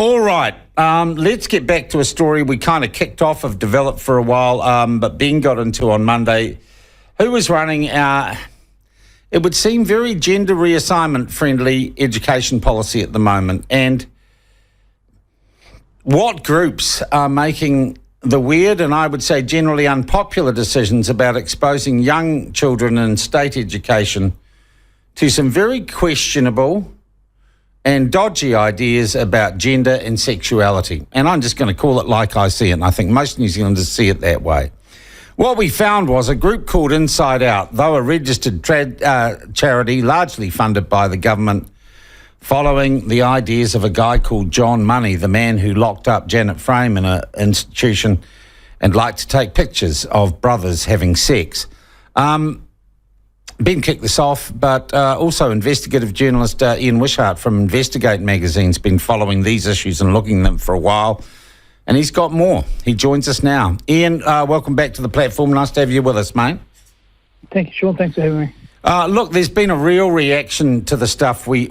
All right, let's get back to a story we kind of kicked off, have developed for a while, but Ben got into on Monday. Who was running our, it would seem, very gender reassignment-friendly education policy at the moment, and what groups are making the weird and I would say generally unpopular decisions about exposing young children in state education to some very questionable and dodgy ideas about gender and sexuality. And I'm just going to call it like I see it, and I think most New Zealanders see it that way. What we found was a group called Inside Out, though a registered charity largely funded by the government, following the ideas of a guy called John Money, the man who locked up Janet Frame in an institution and liked to take pictures of brothers having sex. Ben kicked this off, but also investigative journalist Ian Wishart from Investigate magazine's been following these issues and looking at them for a while, and he's got more. He joins us now. Ian, welcome back to the platform. Nice to have you with us, mate. Thank you, Sean. Thanks for having me. Look, there's been a real reaction to the stuff we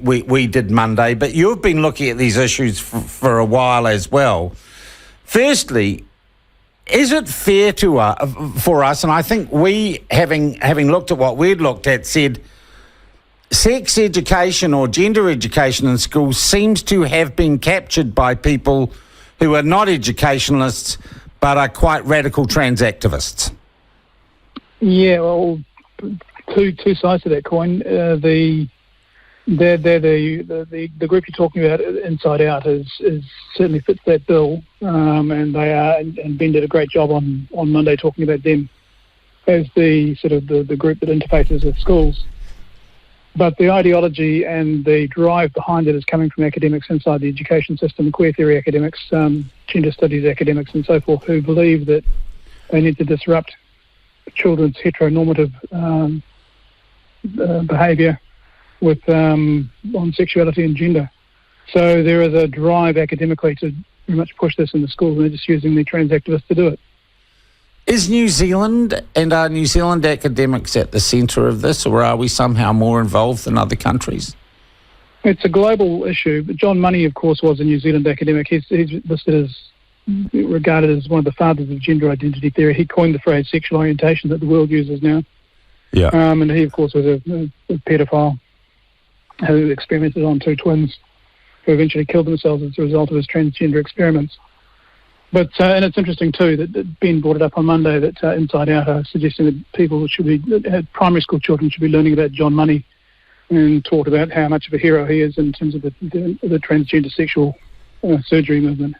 did Monday, but you've been looking at these issues for a while as well. Firstly, is it fair for us, and I think we, having looked at what we'd looked at, said sex education or gender education in schools seems to have been captured by people who are not educationalists but are quite radical trans activists? Yeah, well, two sides to that coin. The group you're talking about, Inside Out, is certainly fits that bill, and they are, and Ben did a great job on Monday talking about them as the sort of the group that interfaces with schools. But the ideology and the drive behind it is coming from academics inside the education system, queer theory academics, gender studies academics, and so forth, who believe that they need to disrupt children's heteronormative behaviour with on sexuality and gender. So there is a drive academically to very much push this in the schools, and they're just using the trans activists to do it. Is New Zealand and are New Zealand academics at the centre of this, or are we somehow more involved than other countries? It's a global issue, but John Money, of course, was a New Zealand academic. He's listed as, regarded as one of the fathers of gender identity theory. He coined the phrase sexual orientation that the world uses now. Yeah. And he, of course, was a paedophile who experimented on two twins who eventually killed themselves as a result of his transgender experiments. But and it's interesting too that Ben brought it up on Monday that Inside Out are suggesting that people should be, primary school children should be learning about John Money and taught about how much of a hero he is in terms of the transgender sexual surgery movement.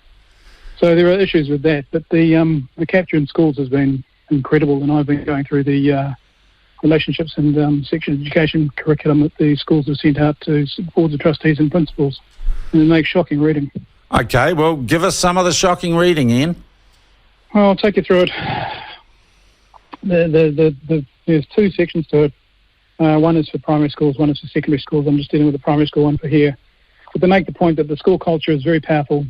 So there are issues with that, but the capture in schools has been incredible, and I've been going through the relationships and sexual education curriculum that the schools have sent out to boards of trustees and principals, and it makes shocking reading. Okay, well, give us some of the shocking reading, Ian. Well, I'll take you through it. There's two sections to it. One is for primary schools, one is for secondary schools. I'm just dealing with the primary school one for here. But they make the point that the school culture is very powerful,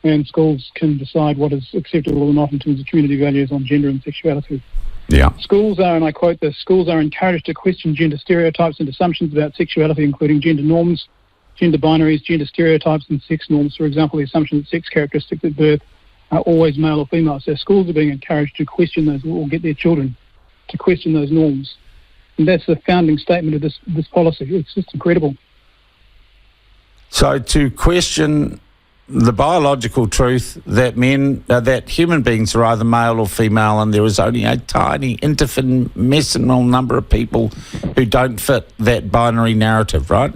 and schools can decide what is acceptable or not in terms of community values on gender and sexuality. Yeah. Schools are, and I quote this, schools are encouraged to question gender stereotypes and assumptions about sexuality, including gender norms, gender binaries, gender stereotypes, and sex norms. For example, the assumption that sex characteristics at birth are always male or female. So schools are being encouraged to question those, or get their children to question those norms. And that's the founding statement of this policy. It's just incredible. So to question the biological truth that that human beings are either male or female, and there is only a tiny infinitesimal number of people who don't fit that binary narrative, right?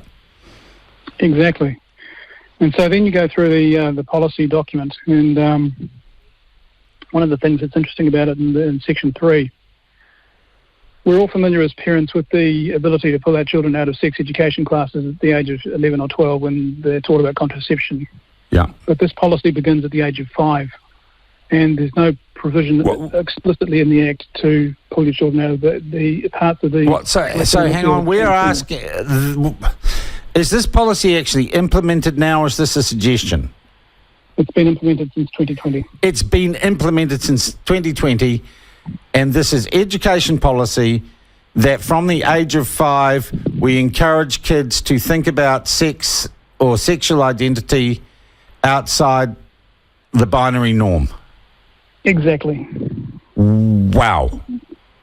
Exactly. And so then you go through the policy document, and one of the things that's interesting about it in Section 3, we're all familiar as parents with the ability to pull our children out of sex education classes at the age of 11 or 12 when they're taught about contraception. Yeah. But this policy begins at the age of 5, and there's no provision explicitly in the Act to pull your children out of the parts of the... What? So hang on, we're asking... Is this policy actually implemented now, or is this a suggestion? It's been implemented since 2020. It's been implemented since 2020, and this is education policy that from the age of 5, we encourage kids to think about sex or sexual identity outside the binary norm. Exactly. Wow.